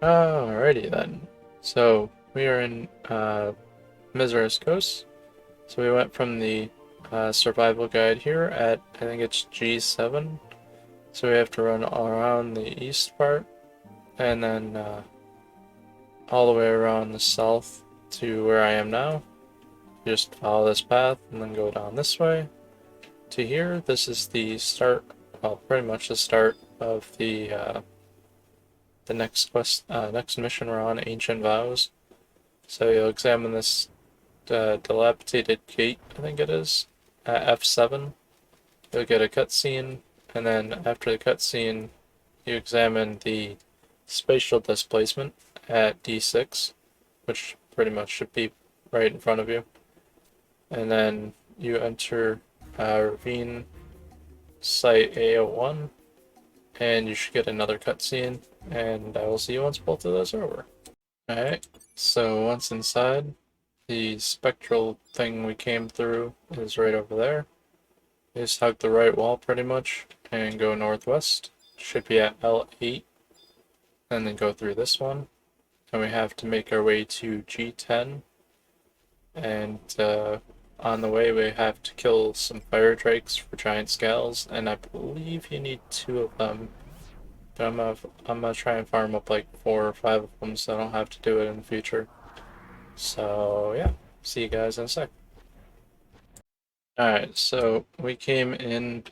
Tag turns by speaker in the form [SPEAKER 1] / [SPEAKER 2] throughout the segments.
[SPEAKER 1] Alrighty then. So we are in Mizra's Coast. So we went from the survival guide here at I think it's G7. So we have to run around the east part and then all the way around the south to where I am now. Just follow this path and then go down this way to here. This is the start, well, pretty much the start of the next quest, next mission we're on, Ancient Vows. So you'll examine this dilapidated gate, I think it is, at F7. You'll get a cutscene, and then after the cutscene, you examine the spatial displacement at D6, which pretty much should be right in front of you. And then you enter Ravine Site A01, and you should get another cutscene, and I will see you once both of those are over. Alright, so once inside, the spectral thing we came through is right over there. You just hug the right wall pretty much and go northwest. Should be at L8, and then go through this one. And we have to make our way to G10. And on the way, we have to kill some fire drakes for giant scales, and I believe you need two of them. But I'm gonna try and farm up like 4 or 5 of them so I don't have to do it in the future. So yeah, see you guys in a sec. Alright, so we came in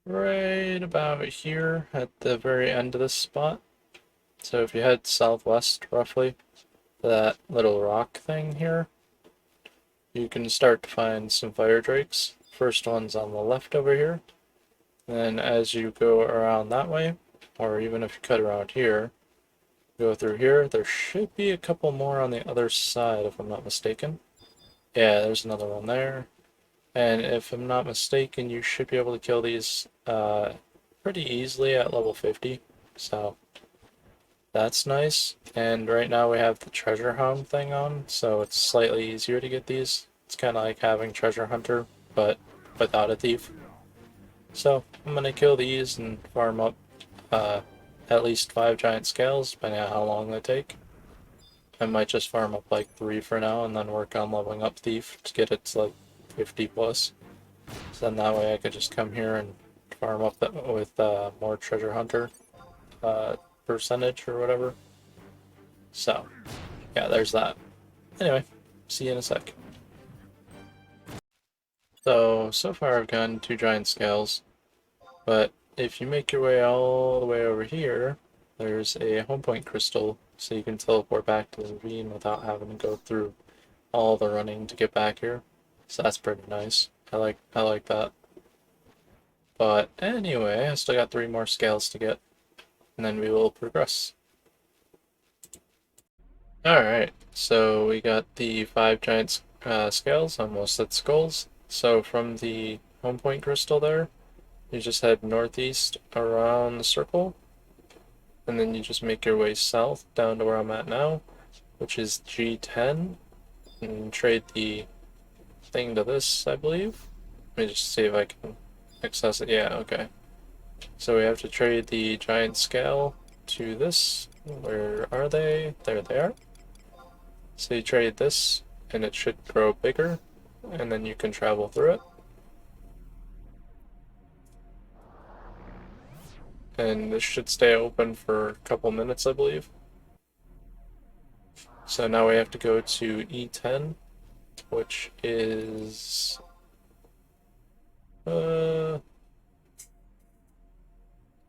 [SPEAKER 1] right about here at the very end of this spot. So if you head southwest roughly, that little rock thing here, you can start to find some fire drakes. First one's on the left over here. Then as you go around that way, or even if you cut around here, go through here, there should be a couple more on the other side if I'm not mistaken. Yeah, there's another one there. And if I'm not mistaken, you should be able to kill these pretty easily at level 50. So that's nice. And right now we have the treasure hound thing on, so it's slightly easier to get these. It's kind of like having treasure hunter, but without a thief. So I'm gonna kill these and farm up at least 5 giant scales, depending on how long they take. I might just farm up like 3 for now and then work on leveling up thief to get it to like 50 plus. So then that way I could just come here and farm up that with more treasure hunter uh, percentage or whatever. So yeah, there's that. Anyway, see you in a sec. So far I've gotten 2 giant scales, but if you make your way all the way over here, there's a home point crystal, so you can teleport back to the ravine without having to go through all the running to get back here. So that's pretty nice. I like that. But anyway, I still got 3 more scales to get, and then we will progress. Alright, so we got the 5 giant scales, almost at skulls. So from the home point crystal there, you just head northeast around the circle, and then you just make your way south down to where I'm at now, which is G10, and trade the thing to this, I believe. Let me just see if I can access it. Yeah, okay. So we have to trade the giant scale to this. Where are they? There they are. So you trade this, and it should grow bigger, and then you can travel through it. And this should stay open for a couple minutes, I believe. So now we have to go to E10, which is no,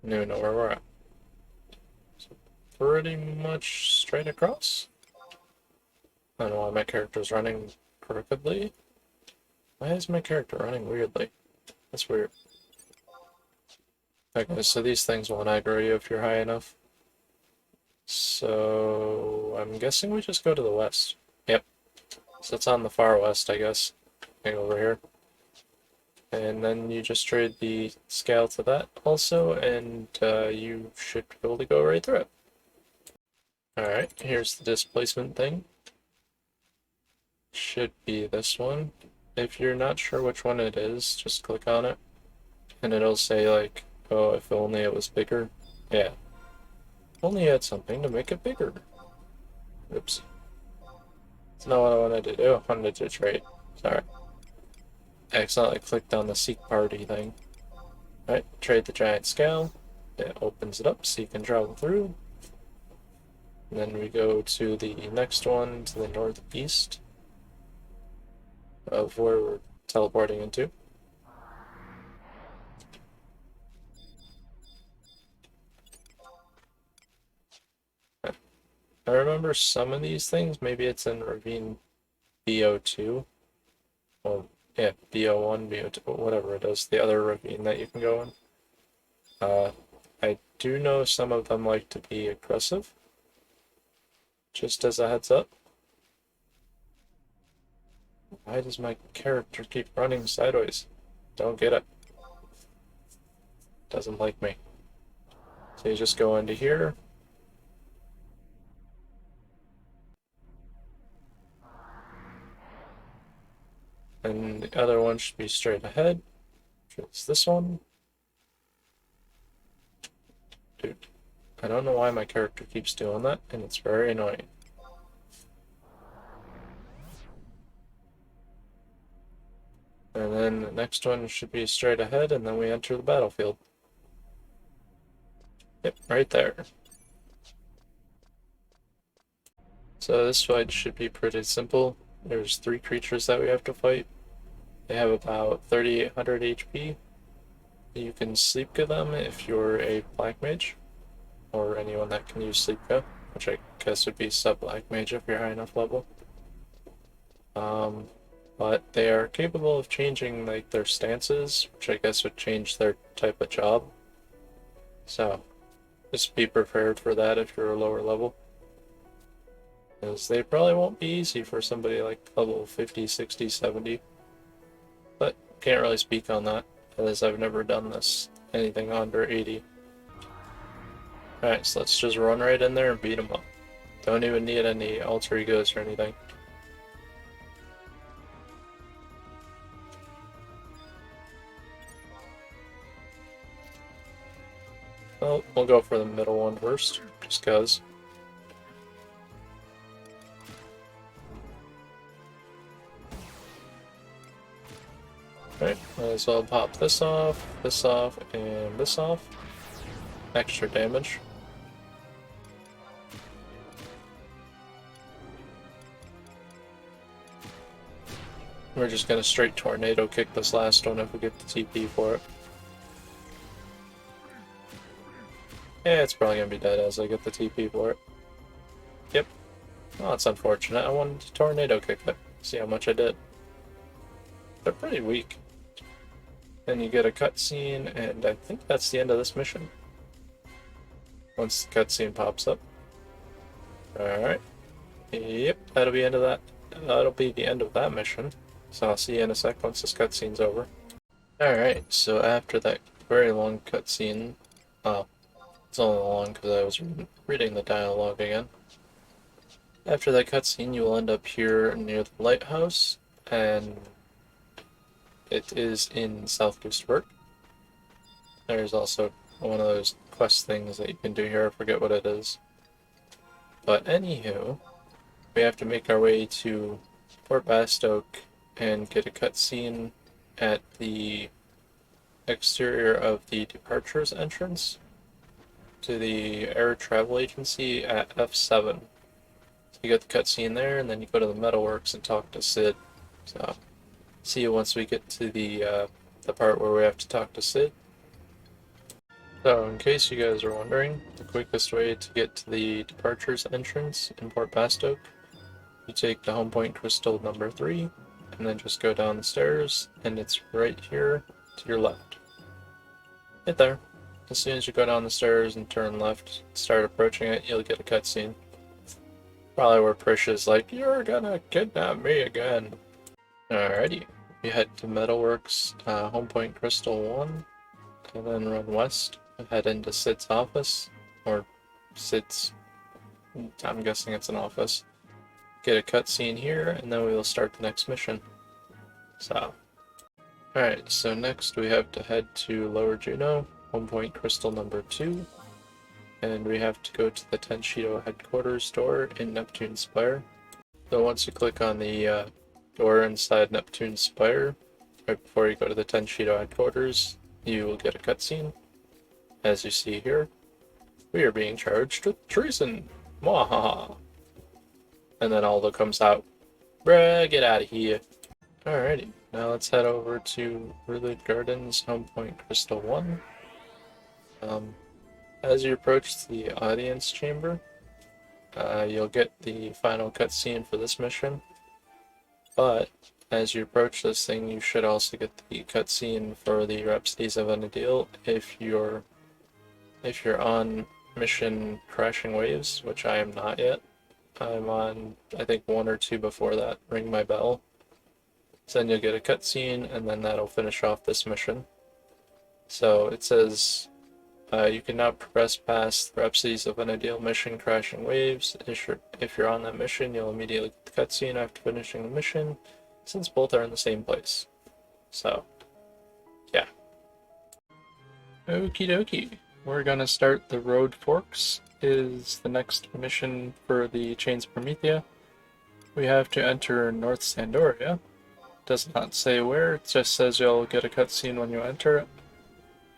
[SPEAKER 1] no, where we're at. So pretty much straight across. I don't know why my character's running crookedly. Why is my character running weirdly? That's weird. Okay, so these things won't aggro you if you're high enough. So I'm guessing we just go to the west. Yep. So it's on the far west, I guess. Hang over here. And then you just trade the scale to that also, and you should be able to go right through it. Alright, here's the displacement thing. Should be this one. If you're not sure which one it is, just click on it, and it'll say like, oh, if only it was bigger. Yeah. only add something to make it bigger. Oops. That's not what I wanted to do. I wanted to trade. Sorry. I accidentally clicked on the seek party thing. Alright, trade the giant scale. It opens it up so you can travel through. And then we go to the next one to the northeast of where we're teleporting into. I remember some of these things, maybe it's in Ravine BO2. Well, yeah, BO1, BO2, whatever it is, the other ravine that you can go in. I do know some of them like to be aggressive, just as a heads up. Why does my character keep running sideways? Don't get it. Doesn't like me. So you just go into here. And the other one should be straight ahead, which is this one. Dude, I don't know why my character keeps doing that, and it's very annoying. And then the next one should be straight ahead, and then we enter the battlefield. Yep, right there. So this fight should be pretty simple. There's 3 creatures that we have to fight. They have about 3,800 HP. You can sleep go them if you're a black mage, or anyone that can use sleep go, which I guess would be sub black mage if you're high enough level. But they are capable of changing like their stances, which I guess would change their type of job. So just be prepared for that if you're a lower level, because they probably won't be easy for somebody like level 50, 60, 70. But can't really speak on that, as I've never done this anything under 80. Alright, so let's just run right in there and beat them up. Don't even need any alter egos or anything. Well, we'll go for the middle one first, just cause. Alright, might as well pop this off, and this off. Extra damage. We're just gonna straight tornado kick this last one if we get the TP for it. Yeah, it's probably gonna be dead as I get the TP for it. Yep. Oh, that's unfortunate. I wanted to tornado kick it. See how much I did. They're pretty weak. Then you get a cutscene, and I think that's the end of this mission. Once the cutscene pops up. Alright. Yep, that'll be end of that. That'll be the end of that mission. So I'll see you in a sec once this cutscene's over. Alright, so after that very long cutscene, it's only long because I was reading the dialogue again. After that cutscene, you will end up here near the lighthouse, and it is in South Goosterberg. There's also one of those quest things that you can do here, I forget what it is. But anywho, we have to make our way to Port Bastoke and get a cutscene at the exterior of the departures entrance to the air travel agency at F7. So you get the cutscene there, and then you go to the metalworks and talk to Sid. So see you once we get to the part where we have to talk to Sid. So in case you guys are wondering, the quickest way to get to the departures entrance in Port Bastoke, you take the home point crystal number 3, and then just go down the stairs, and it's right here to your left. Right there. As soon as you go down the stairs and turn left, start approaching it, you'll get a cutscene. Probably where Prisha's like, "You're gonna kidnap me again." Alrighty, we head to Metalworks, home point crystal 1, and then run west, head into Sid's office, or Sid's, I'm guessing it's an office. Get a cutscene here, and then we will start the next mission. So, alright, so next we have to head to Lower Juno, home point crystal number 2. and we have to go to the Tenshido headquarters door in Neptune's Spire. So once you click on the door inside Neptune's Spire, right before you go to the Tenshido headquarters, you will get a cutscene. As you see here, we are being charged with treason. Mwahaha. And then Aldo comes out. Bruh, get out of here. Alrighty, now let's head over to Rulid Gardens, Home Point Crystal 1. As you approach the audience chamber, you'll get the final cutscene for this mission. But as you approach this thing, you should also get the cutscene for the Rhapsodies of Anadil if you're on mission Crashing Waves, which I am not yet. I'm on, I think, 1 or 2 before that. Ring My Bell. So then you'll get a cutscene, and then that'll finish off this mission. So it says, you can now progress past Rhapsodies of Anadil mission Crashing Waves. If you're on that mission, you'll immediately get the cutscene after finishing the mission, since both are in the same place. So, yeah. Okie dokie. We're gonna start the Road Forks, is the next mission for the Chains of Promythia. We have to enter North Sandoria. Does not say where, it just says you'll get a cutscene when you enter it.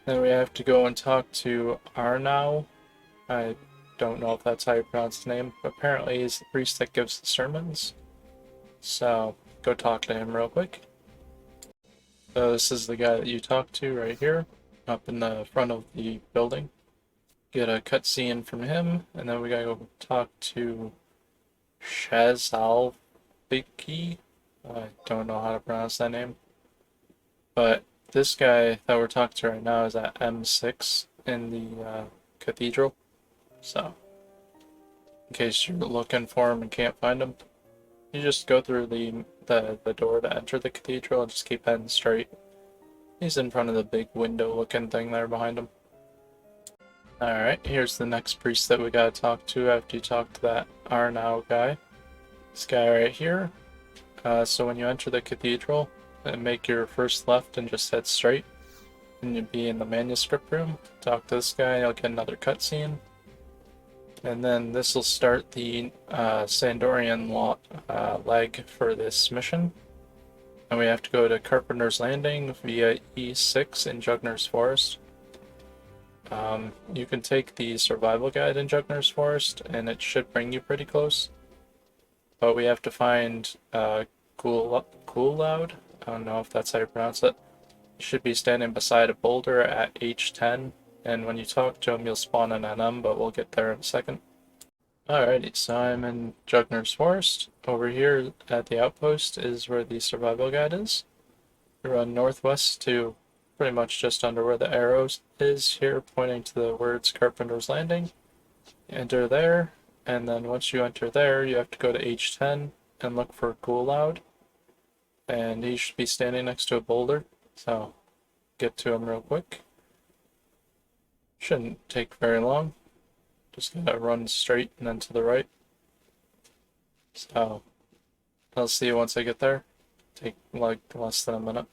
[SPEAKER 1] Then we have to go and talk to Arnau. I don't know if that's how you pronounce his name, but apparently he's the priest that gives the sermons. So, go talk to him real quick. So this is the guy that you talk to right here, up in the front of the building. Get a cutscene from him, and then we gotta go talk to Shazalviki. I don't know how to pronounce that name. But this guy that we're talking to right now is at M6 in the cathedral. So, in case you're looking for him and can't find him, you just go through the door to enter the cathedral and just keep heading straight. He's in front of the big window looking thing there behind him. Alright, here's the next priest that we gotta talk to after you talk to that Arnau guy. This guy right here. So when you enter the cathedral, make your first left and just head straight. And you'll be in the manuscript room. Talk to this guy, you'll get another cutscene. And then this will start the Sandorian leg for this mission. And we have to go to Carpenter's Landing via E6 in Jugner's Forest. You can take the survival guide in Jugner's Forest, and it should bring you pretty close. But we have to find Coolloud. I don't know if that's how you pronounce it. You should be standing beside a boulder at H10, and when you talk to him, you'll spawn an NM, but we'll get there in a second. Alrighty, so I'm in Jugner's Forest. Over here at the outpost is where the survival guide is. We run northwest to pretty much just under where the arrow is here, pointing to the words Carpenter's Landing. Enter there, and then once you enter there, you have to go to H10 and look for Coolloud. And he should be standing next to a boulder, so get to him real quick. Shouldn't take very long. Just gotta run straight and then to the right. So, I'll see you once I get there. Take like less than a minute.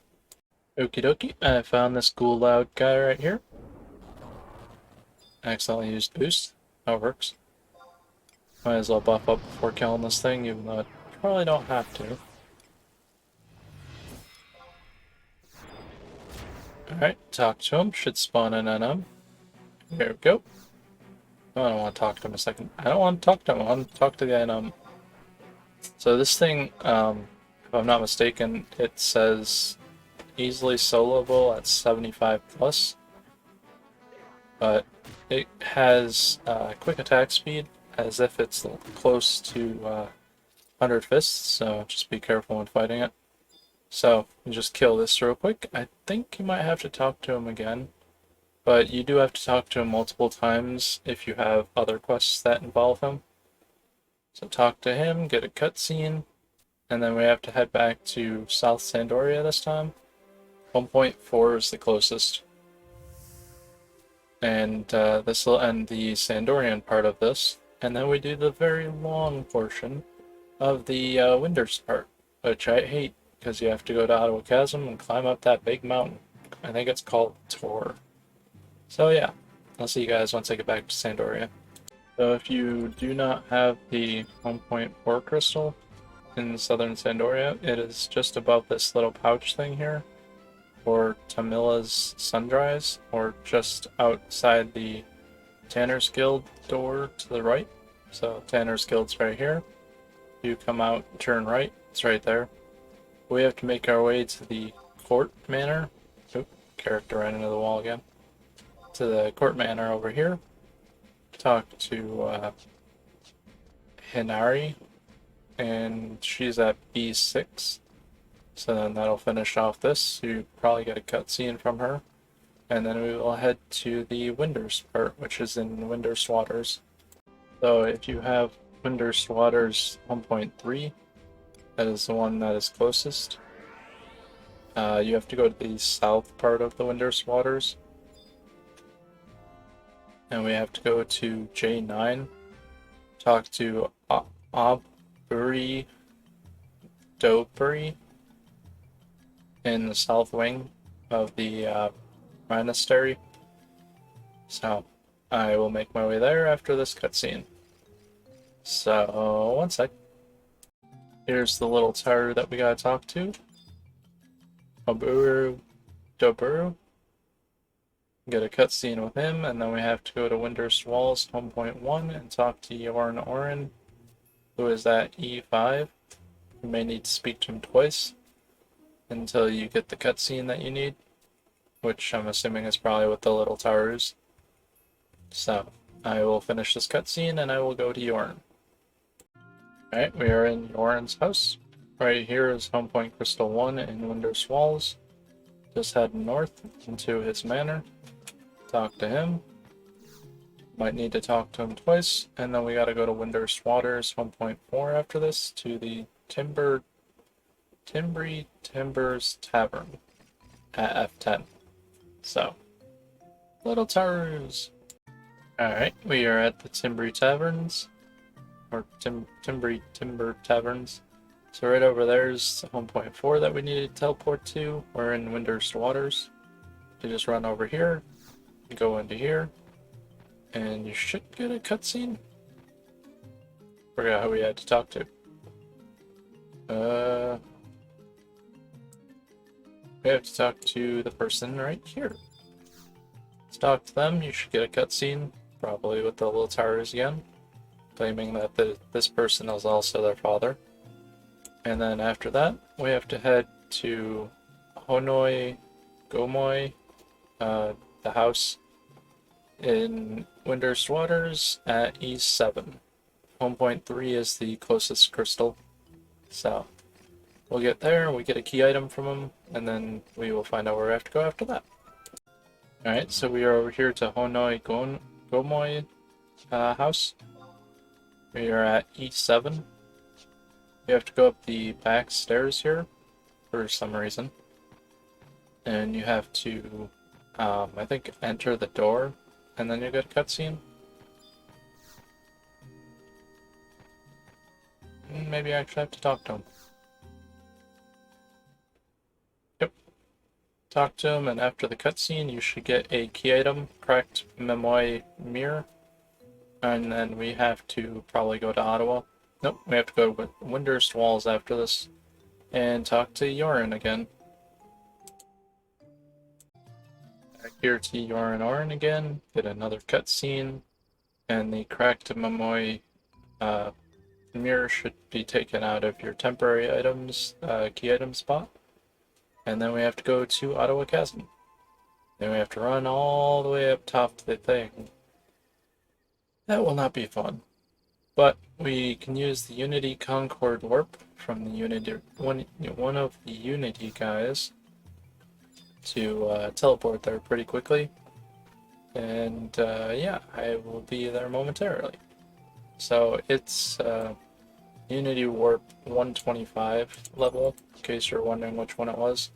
[SPEAKER 1] Okie dokie, I found this Coolloud guy right here. I accidentally used boost. How it works. Might as well buff up before killing this thing, even though I probably don't have to. Alright, talk to him. Should spawn an NM. Here we go. Oh, I don't want to talk to him a second. I don't want to talk to him. I want to talk to the NM. So this thing, if I'm not mistaken, it says easily soloable at 75 plus. But it has quick attack speed as if it's close to 100 fists, so just be careful when fighting it. So, you just kill this real quick. I think you might have to talk to him again, but you do have to talk to him multiple times if you have other quests that involve him. So talk to him, get a cutscene, and then we have to head back to South Sandoria this time. 1.4 is the closest. And this will end the Sandorian part of this, and then we do the very long portion of the Winders part, which I hate, because you have to go to Ottawa Chasm and climb up that big mountain. I think it's called Tor. So yeah, I'll see you guys once I get back to Sandoria. So if you do not have the 1.4 crystal in southern Sandoria, it is just above this little pouch thing here, or Tamila's Sundries, or just outside the Tanner's Guild door to the right. So Tanner's Guild's right here. You come out, turn right, it's right there. We have to make our way to the Court Manor. Oop, character ran into the wall again. To the Court Manor over here. Talk to Hinari, and she's at B6. So then that'll finish off this. You probably get a cutscene from her. And then we will head to the Winders part, which is in Winders Waters. So if you have Winders Waters 1.3, that is the one that is closest. You have to go to the south part of the Winders Waters. And we have to go to J9, talk to Aubrey Dobry in the south wing of the monastery. So I will make my way there after this cutscene. So one sec. Here's the little tower that we gotta talk to. Aubrey Dobry. Get a cutscene with him, and then we have to go to Winders Walls 1.1 and talk to Yorn Orin, who is at E5. You may need to speak to him twice until you get the cutscene that you need, which I'm assuming is probably with the little towers. So I will finish this cutscene and I will go to Yorn. Alright, we are in Yorn's house. Right here is Home Point Crystal 1 in Winders Walls. Just head north into his manor. Talk to him. Might need to talk to him twice, and then we gotta go to Winders Waters 1.4 after this to the Timbry Timbers Tavern at F10. So, little towers. Alright, we are at the Timbry Taverns, or Timbry Timber Taverns. So right over there's 1.4 that we need to teleport to. We're in Winders Waters. You just run over here, go into here, and you should get a cutscene. Forgot who we had to talk to. We have to talk to the person right here. Let's talk to them. You should get a cutscene, probably with the little towers again, claiming that this person is also their father. And then after that, we have to head to Honoi Gomoi, the house in Winders Waters at E7. 1.3 is the closest crystal. So we'll get there, we get a key item from him, and then we will find out where we have to go after that. Alright, so we are over here to Honoi Gomoi house. We are at E7. You have to go up the back stairs here for some reason. And you have to, I think, enter the door, and then you get a cutscene. Maybe I actually have to talk to him. Yep. Talk to him, and after the cutscene, you should get a key item, cracked Memoy Mirror. And then we have to probably go to Ottawa. Nope, we have to go to Winders Walls after this and talk to Yorin again. Back here to Yorin Orin again, get another cutscene, and the cracked Memoy mirror should be taken out of your temporary items, key item spot. And then we have to go to Ottawa Chasm. Then we have to run all the way up top to the thing. That will not be fun. But we can use the Unity Concord Warp from the Unity one of the Unity guys to teleport there pretty quickly. And yeah, I will be there momentarily. So it's Unity Warp 125 level, in case you're wondering which one it was.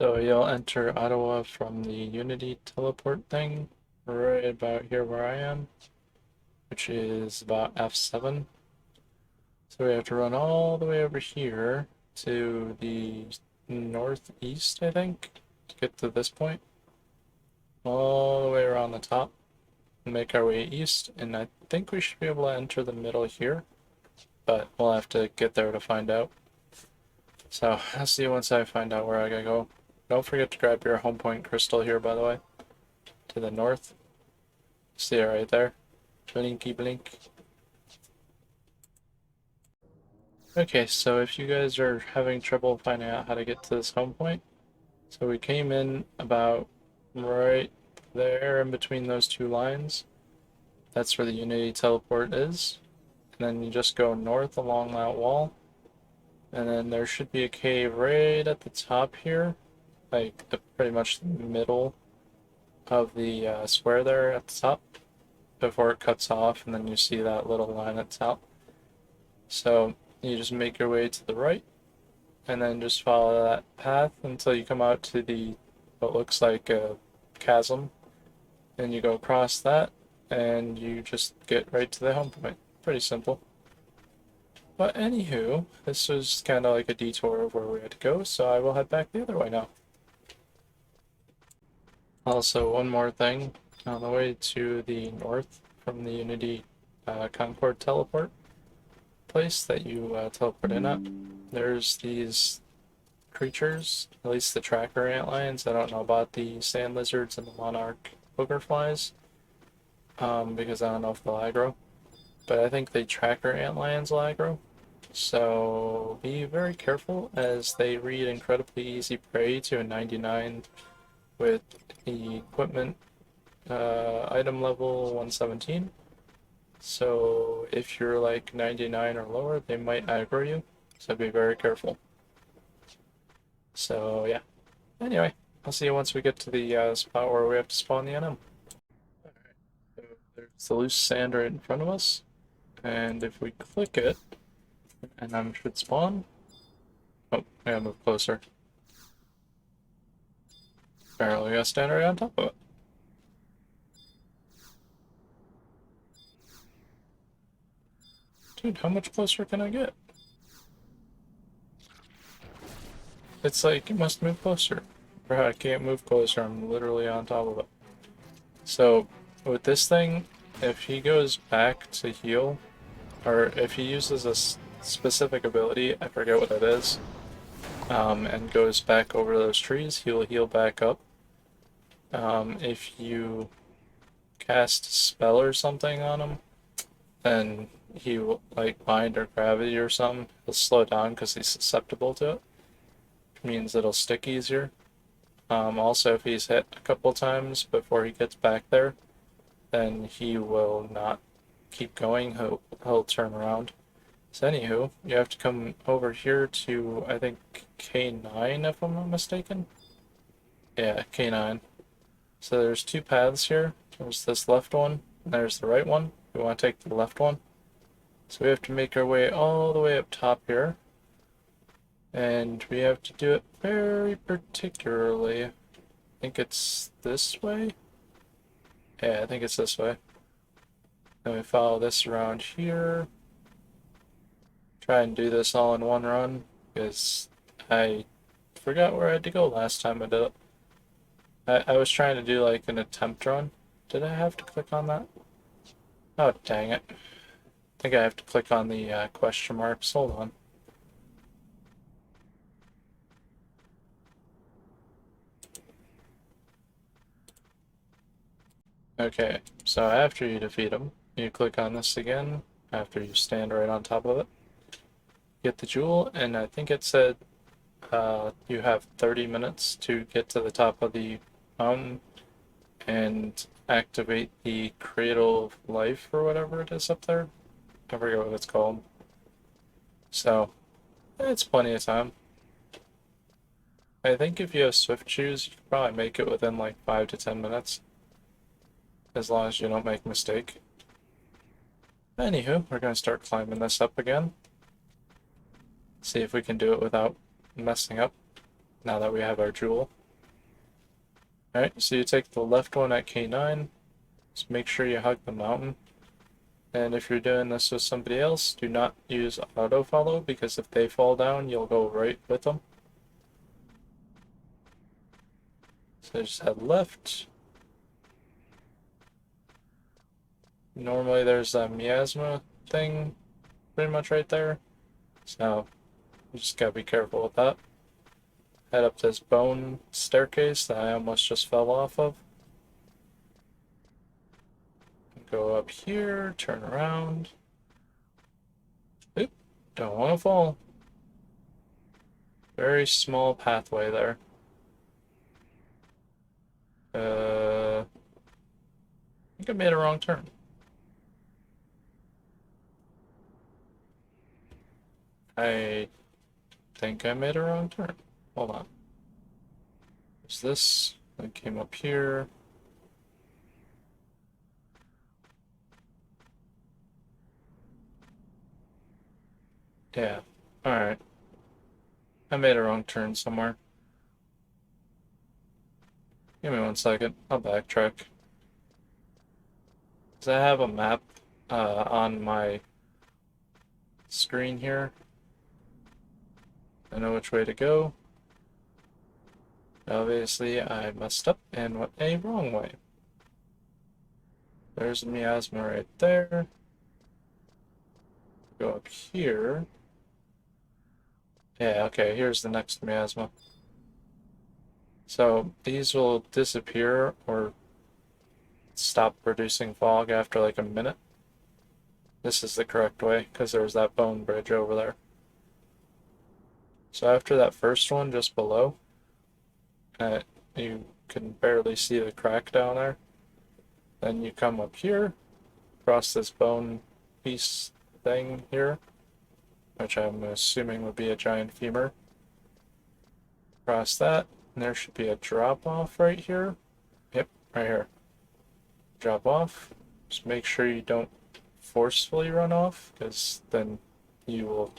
[SPEAKER 1] So you'll enter Ottawa from the Unity teleport thing, right about here where I am, which is about F7. So we have to run all the way over here to the northeast, I think, to get to this point. all the way around the top and make our way east, and I think we should be able to enter the middle here, but we'll have to get there to find out. So, I'll see you once I find out where I gotta go. Don't forget to grab your home point crystal here, by the way, to the north. See it right there. Blinky blink. Okay, so if you guys are having trouble finding out how to get to this home point, so we came in about right there in between those two lines. That's where the Unity teleport is. And then you just go north along that wall. And then there should be a cave right at the top here, like pretty much the middle of the square there at the top, before it cuts off, and then you see that little line at the top. So you just make your way to the right, and then just follow that path until you come out to the what looks like a chasm, and you go across that, and you just get right to the home point. Pretty simple. But anywho, this was kind of like a detour of where we had to go, so I will head back the other way now. Also, one more thing. On the way to the north from the Unity Concord teleport place that you teleport in at, there's these creatures, at least the tracker antlions. I don't know about the sand lizards and the monarch booger flies, because I don't know if they'll aggro. But I think the tracker antlions will aggro. So be very careful, as they read incredibly easy prey to a 99 with the equipment item level 117. So if you're like 99 or lower, they might aggro you. So be very careful. So yeah. Anyway, I'll see you once we get to the spot where we have to spawn the NM. Alright, so there's the loose sand right in front of us. And if we click it, NM should spawn. Oh, I gotta move closer. Apparently, we gotta stand right on top of it. Dude, how much closer can I get? It's like, it must move closer. Bro, I can't move closer, I'm literally on top of it. So, with this thing, if he goes back to heal, or if he uses a specific ability, I forget what it is, and goes back over those trees, he'll heal back up. If you cast a spell or something on him, then he will, like bind or gravity or something, he'll slow down because he's susceptible to it. Which means it'll stick easier. Also, if he's hit a couple times before he gets back there, then he will not keep going, he'll turn around. So anywho, you have to come over here to, I think, K9 if I'm not mistaken. Yeah, K9. So there's two paths here. There's this left one, and there's the right one. We want to take the left one. So we have to make our way all the way up top here. And we have to do it very particularly. I think it's this way? Yeah, I think it's this way. Then we follow this around here. Try and do this all in one run, because I forgot where I had to go last time I did it. I was trying to do like an attempt run. Did I have to click on that? Oh, dang it. I think I have to click on the question marks. Hold on. Okay, so after you defeat him, you click on this again, after you stand right on top of it. Get the jewel, and I think it said you have 30 minutes to get to the top of the mountain and activate the Cradle of Life or whatever it is up there. I forget what it's called. So, it's plenty of time. I think if you have Swift shoes, you can probably make it within like 5 to 10 minutes. As long as you don't make a mistake. Anywho, we're going to start climbing this up again. See if we can do it without messing up, now that we have our jewel. Alright, so you take the left one at K9. Just make sure you hug the mountain. And if you're doing this with somebody else, do not use auto follow, because if they fall down, you'll go right with them. So just head left, Normally there's a miasma thing pretty much right there. So you just gotta be careful with that. Head up this bone staircase that I almost just fell off of. Go up here, turn around. Oop, don't want to fall. Very small pathway there. I think I made a wrong turn. I think I made a wrong turn. Hold on. There's this. I came up here. Yeah. Alright. I made a wrong turn somewhere. Give me 1 second. I'll backtrack. Because I have a map on my screen here. I know which way to go. Obviously, I messed up and went a wrong way. There's a miasma right there. Go up here. Yeah, okay, here's the next miasma. So these will disappear or stop producing fog after like a minute. This is the correct way because there's that bone bridge over there. So after that first one just below, you can barely see the crack down there. Then you come up here, across this bone piece thing here, which I'm assuming would be a giant femur. Cross that, and there should be a drop off right here. Yep, right here. Drop off. Just make sure you don't forcefully run off, because then you will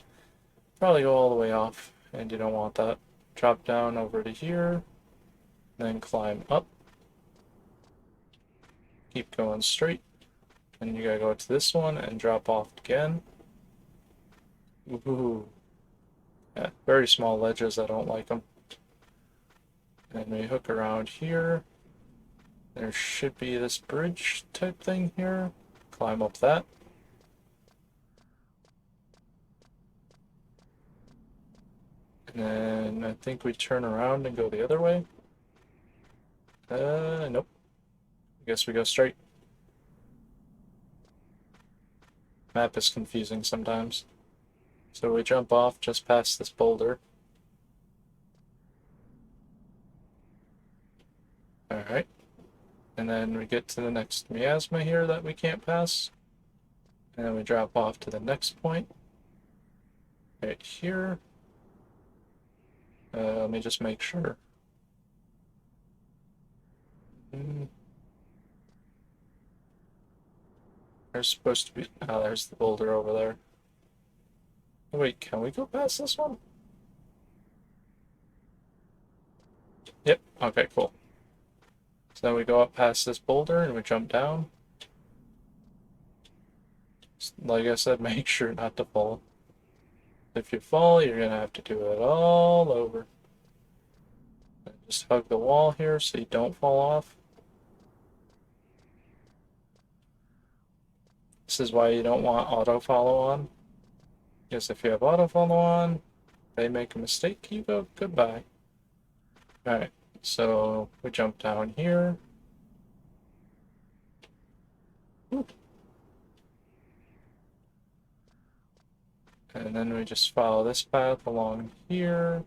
[SPEAKER 1] probably go all the way off, and you don't want that. Drop down over to here, then climb up. Keep going straight, and you gotta go to this one and drop off again. Ooh. Yeah, very small ledges, I don't like them. And we hook around here. There should be this bridge type thing here. Climb up that. And then I think we turn around and go the other way. Nope. I guess we go straight. Map is confusing sometimes. So we jump off just past this boulder. Alright. And then we get to the next miasma here that we can't pass. And then we drop off to the next point. Right here. Let me just make sure. There's supposed to be... Oh, there's the boulder over there. Oh, wait, can we go past this one? Yep, okay, cool. So then we go up past this boulder and we jump down. Like I said, make sure not to fall. If you fall, you're gonna have to do it all over. Just hug the wall here so you don't fall off. This is why you don't want auto follow on. Because if you have auto follow on, they make a mistake, you go goodbye. Alright, so we jump down here. Whoop. And then we just follow this path along here.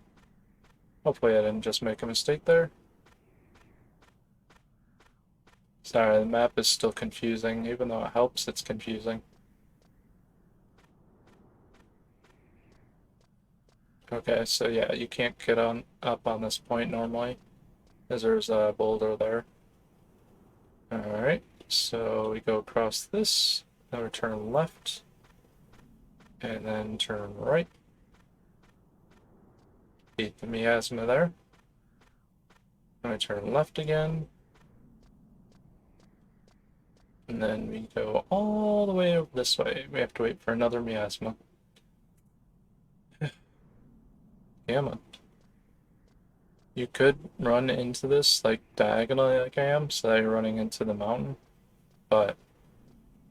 [SPEAKER 1] Hopefully I didn't just make a mistake there. Sorry, the map is still confusing. Even though it helps, it's confusing. Okay, so yeah, you can't get on up on this point normally, as there's a boulder there. Alright, so we go across this, then we turn left, and then turn right. Beat the miasma there. Then we turn left again. And then we go all the way over this way. We have to wait for another miasma. Damn it. You could run into this like diagonally like I am, so that you're running into the mountain, but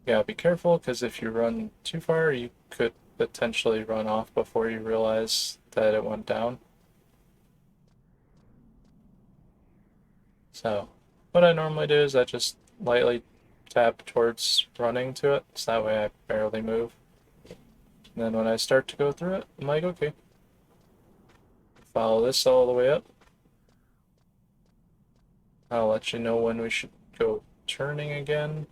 [SPEAKER 1] gotta be careful, because if you run too far, you could potentially run off before you realize that it went down. So, what I normally do is I just lightly tap towards running to it, so that way I barely move. And then when I start to go through it, I'm like, okay, follow this all the way up. I'll let you know when we should go turning again.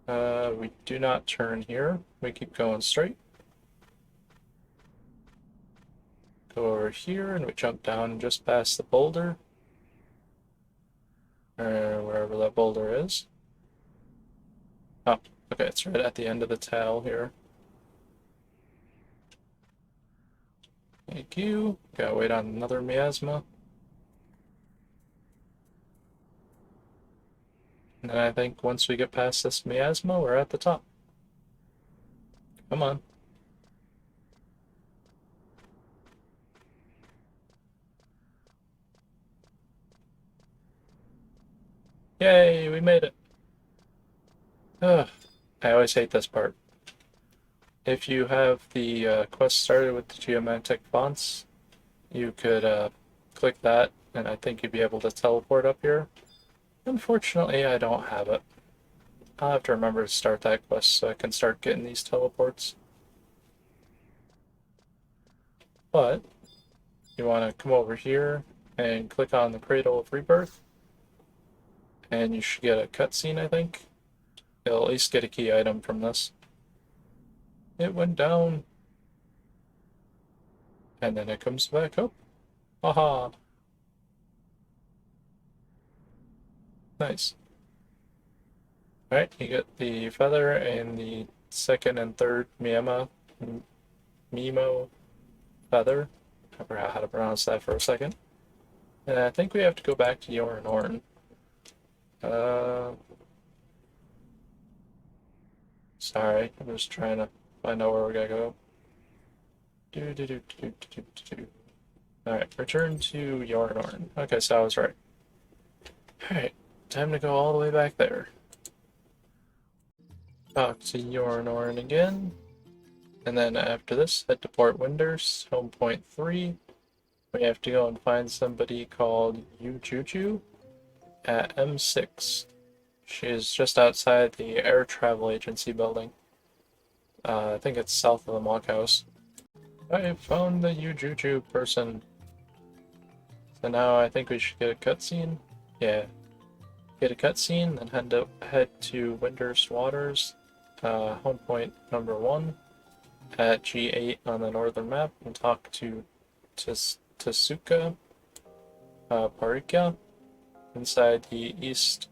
[SPEAKER 1] We do not turn here. We keep going straight. Go over here and we jump down just past the boulder. Or wherever that boulder is. Oh, okay, it's right at the end of the tail here. Thank you. Gotta wait on another miasma. And then I think once we get past this miasma, we're at the top. Come on. Yay, we made it. Ugh, I always hate this part. If you have the quest started with the geomantic fonts, you could click that, and I think you'd be able to teleport up here. Unfortunately, I don't have it. I'll have to remember to start that quest so I can start getting these teleports. But you want to come over here and click on the Cradle of Rebirth, and you should get a cutscene, I think. You'll at least get a key item from this. It went down. And then it comes back up. Haha. Nice. Alright, you get the feather and the second and third Mimo feather. I forgot how to pronounce that for a second. And I think we have to go back to Yorn Orn. Sorry, I'm just trying to find out where we gotta go. Alright, return to Yorn Orn. Okay, so I was right. Alright, time to go all the way back there. Talk to Yorn Orn again. And then after this, head to Port Winders, home point 3. We have to go and find somebody called Yujuju at M6. She is just outside the Air Travel Agency building. I think it's south of the Mock House. I found the Yujuju person. So now I think we should get a cutscene. Yeah. Get a cutscene, then head to Winders Waters, home point number 1 at G8 on the northern map, and talk to Tasuka Parika inside the East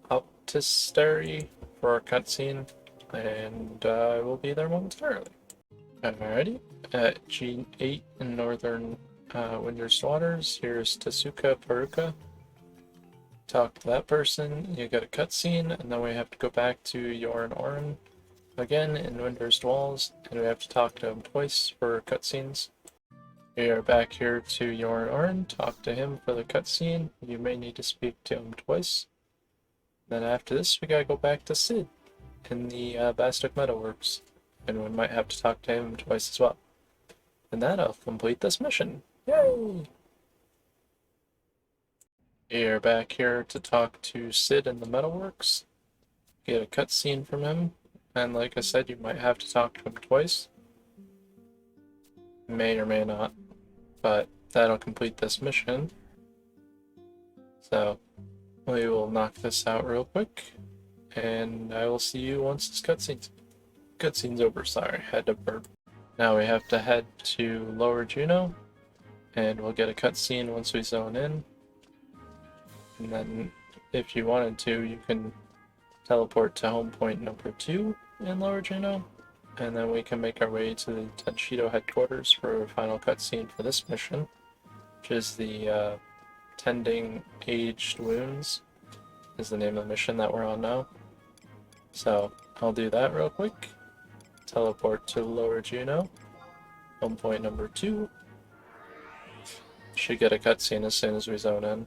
[SPEAKER 1] Optistery for a cutscene, and I will be there momentarily. Alrighty, at G8 in northern Winders Waters, here's Tasuka Parika. Talk to that person, you get a cutscene, and then we have to go back to Yorn Orn again in Winders Walls, and we have to talk to him twice for cutscenes. We are back here to Yorn Orn, talk to him for the cutscene. You may need to speak to him twice. Then after this, we gotta go back to Sid in the Bastic Metalworks, and we might have to talk to him twice as well. And that'll complete this mission. Yay! We are back here to talk to Sid in the Metalworks. Get a cutscene from him, and like I said, you might have to talk to him twice. May or may not, but that'll complete this mission. So, we will knock this out real quick, and I will see you once this cutscene's over. Sorry, had to burp. Now we have to head to Lower Juno, and we'll get a cutscene once we zone in. And then, if you wanted to, you can teleport to home point number 2 in Lower Juno, and then we can make our way to the Tenshido headquarters for a final cutscene for this mission, which is the Tending Aged Wounds, is the name of the mission that we're on now. So, I'll do that real quick. Teleport to Lower Juno, home point number 2. Should get a cutscene as soon as we zone in.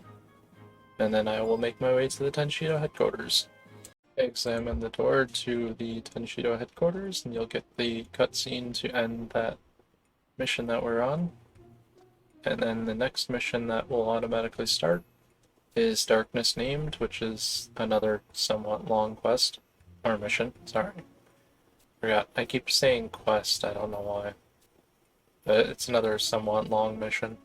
[SPEAKER 1] And then I will make my way to the Tenshido headquarters. examine the door to the Tenshido headquarters, and you'll get the cutscene to end that mission that we're on. And then the next mission that will automatically start is Darkness Named, which is another somewhat long quest. Or mission, sorry. Forgot. I keep saying quest, I don't know why. But it's another somewhat long mission.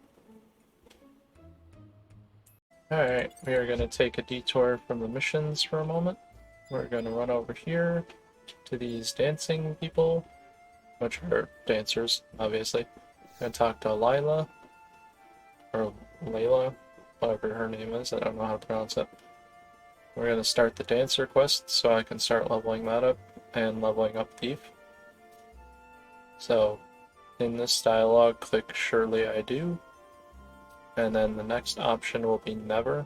[SPEAKER 1] Alright, we are going to take a detour from the missions for a moment. We're going to run over here to these dancing people, which are dancers, obviously. I'm going to talk to Lila, or Layla, whatever her name is, I don't know how to pronounce it. We're going to start the dancer quest so I can start leveling that up and leveling up Thief. So, in this dialogue, click Surely I Do, and then the next option will be Never.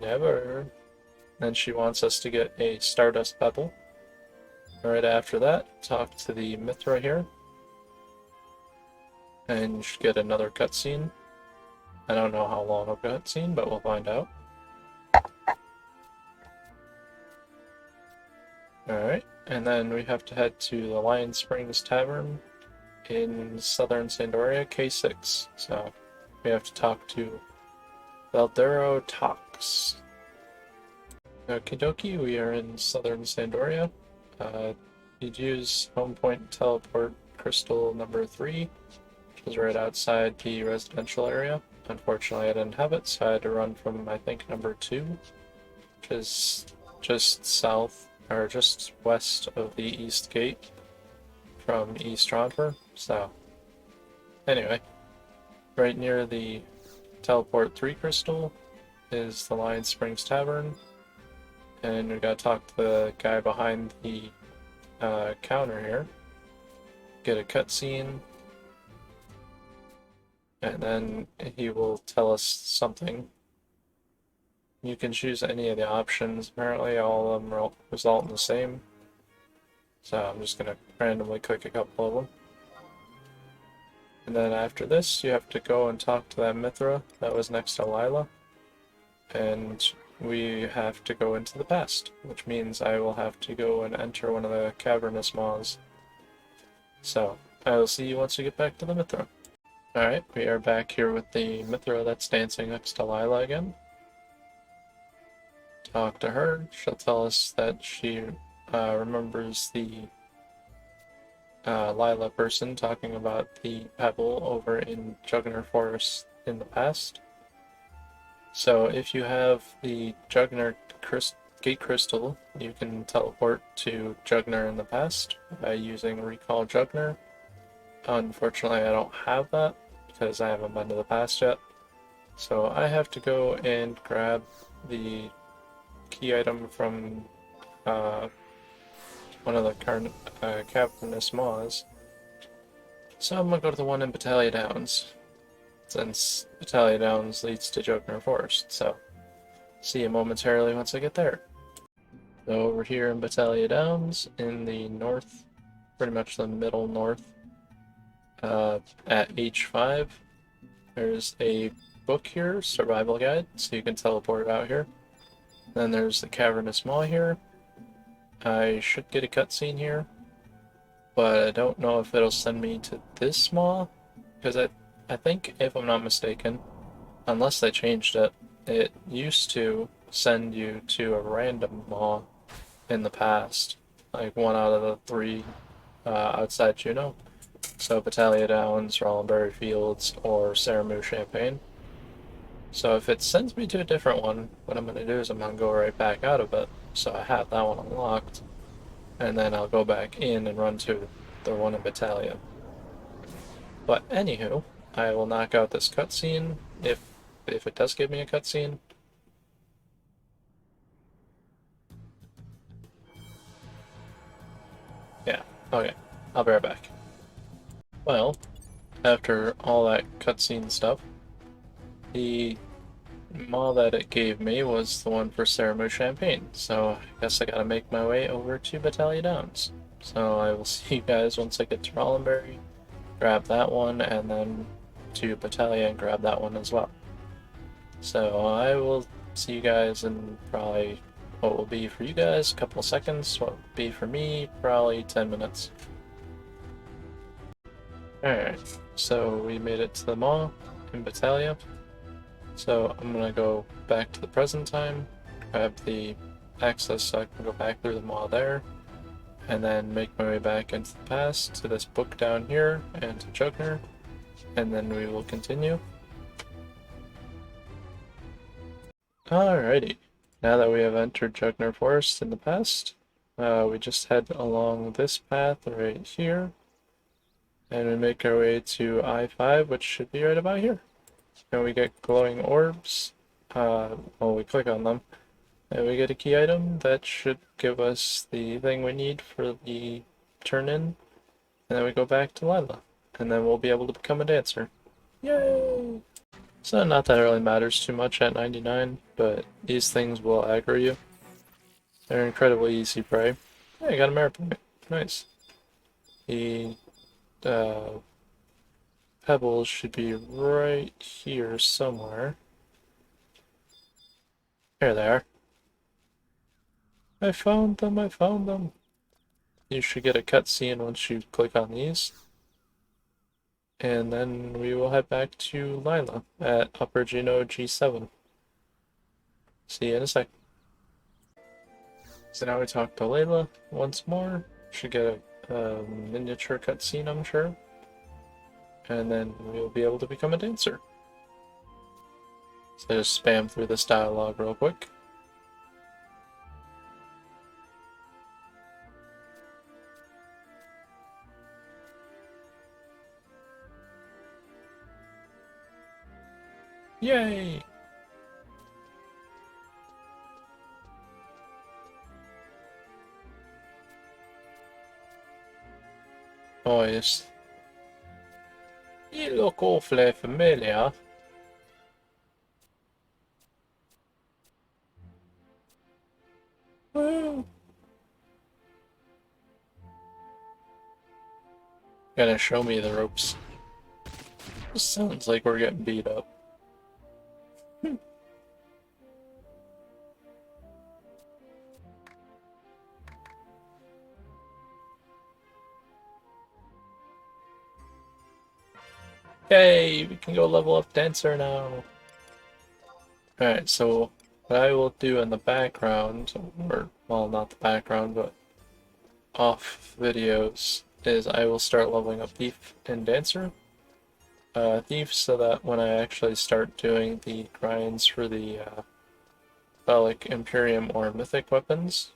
[SPEAKER 1] Never. Then she wants us to get a Stardust Pebble. Right after that, talk to the Mithra here. And you should get another cutscene. I don't know how long a cutscene, but we'll find out. Alright, and then we have to head to the Lion Springs Tavern in southern Sandoria, K6. So we have to talk to Valdero Tox. Okie dokie, we are in southern Sandoria. You'd use home point teleport crystal number 3, which is right outside the residential area. Unfortunately, I didn't have it, so I had to run from, I think, number 2, which is just south, or just west of the East Gate from East Rontford. So, anyway, right near the teleport 3 crystal is the Lion Springs Tavern, and we gotta talk to the guy behind the counter here, get a cutscene, and then he will tell us something. You can choose any of the options. Apparently all of them result in the same. So I'm just going to randomly click a couple of them. And then after this, you have to go and talk to that Mithra that was next to Lila. And we have to go into the past, which means I will have to go and enter one of the cavernous maws. So, I will see you once we get back to the Mithra. Alright, we are back here with the Mithra that's dancing next to Lila again. Talk to her. She'll tell us that she remembers the Lila person talking about the pebble over in Jugner Forest in the past. So if you have the Jugner Gate Crystal, you can teleport to Jugner in the past by using Recall Jugner. Unfortunately, I don't have that because I haven't been to the past yet. So I have to go and grab the key item from one of the cavernous maws. So I'm gonna go to the one in Battaglia Downs, since Battaglia Downs leads to Jugner Forest. So see you momentarily once I get there. So over here in Battaglia Downs, in the north, pretty much the middle north, at H5, there's a book here, survival guide, so you can teleport out here. Then there's the cavernous maw here. I should get a cutscene here, but I don't know if it'll send me to this maw, because I think, if I'm not mistaken, unless they changed it, it used to send you to a random maw in the past, like 1 out of the 3 outside Juneau. So Battaglia Downs, Rollenberry Fields, or Saramu Champaign. So if it sends me to a different one, what I'm going to do is I'm going to go right back out of it, so I have that one unlocked, and then I'll go back in and run to the one in Battaglia. But anywho, I will knock out this cutscene, if it does give me a cutscene. Yeah, okay, I'll be right back. Well, after all that cutscene stuff, the maw that it gave me was the one for Saramu Champaign, so I guess I gotta make my way over to Battaglia Downs. So I will see you guys once I get to Rollenberry, grab that one, and then to Battalion and grab that one as well. So I will see you guys in probably what will be for you guys a couple of seconds, what will be for me probably 10 minutes. Alright, so we made it to the mall in Battalion. So I'm gonna go back to the present time, grab the access so I can go back through the mall there, and then make my way back into the past to this book down here and to Jugner, and then we will continue. Alrighty, now that we have entered Jugner Forest in the past, we just head along this path right here, and we make our way to I-5, which should be right about here. And we get glowing orbs, well, we click on them, and we get a key item that should give us the thing we need for the turn-in, and then we go back to Lila, and then we'll be able to become a dancer. Yay! So not that it really matters too much at 99, but these things will aggro you. They're incredibly easy prey. Yeah, I got a merit point. Nice. The pebbles should be right here somewhere. There they are. I found them, I found them. You should get a cutscene once you click on these. And then we will head back to Lila at Upper Geno G7. See you in a sec. So now we talk to Layla once more. Should get a miniature cutscene, I'm sure. And then we'll be able to become a dancer. So just spam through this dialogue real quick. Yay! Oh yes. You look awfully familiar. Well, gonna show me the ropes. This sounds like we're getting beat up. Hey, we can go level up dancer now. Alright, so what I will do in the background, or well, not the background, but off videos, is I will start leveling up Thief and Dancer. Thief so that when I actually start doing the grinds for the Phallic Imperium or Mythic weapons,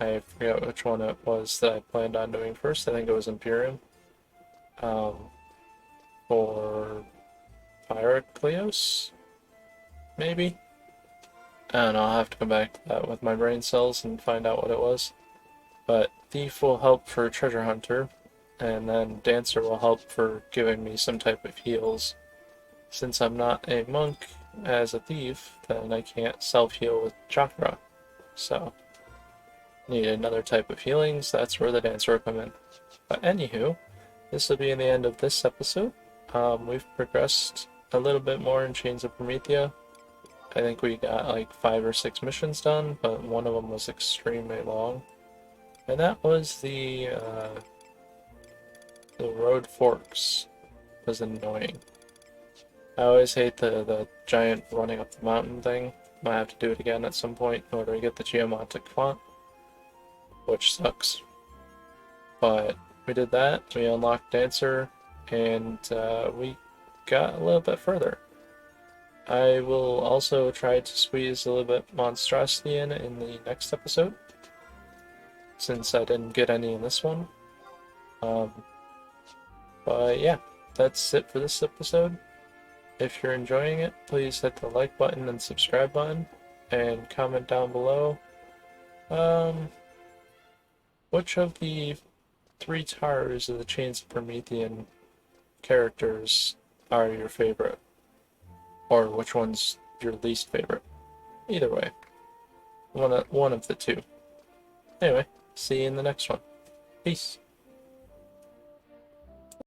[SPEAKER 1] I forget which one it was that I planned on doing first. I think it was Imperium. For Pyrocleos, maybe? I don't know, I'll have to come back to that with my brain cells and find out what it was. But Thief will help for Treasure Hunter, and then Dancer will help for giving me some type of heals. Since I'm not a monk as a thief, then I can't self-heal with chakra. So, need another type of healings, that's where the Dancer will come in. But anywho, this will be in the end of this episode. We've progressed a little bit more in Chains of Promythia. I think we got like 5 or 6 missions done, but one of them was extremely long. And that was the road forks. It was annoying. I always hate the giant running up the mountain thing. Might have to do it again at some point in order to get the geomantic font, which sucks. But we did that, we unlocked Dancer, and we got a little bit further. I will also try to squeeze a little bit monstrosity in the next episode, since I didn't get any in this one. But yeah, that's it for this episode. If you're enjoying it, please hit the like button and subscribe button, and comment down below which of the 3 towers of the Chains of Promethean characters are your favorite, or which one's your least favorite. Either way, one of the 2. Anyway, see you in the next one. Peace.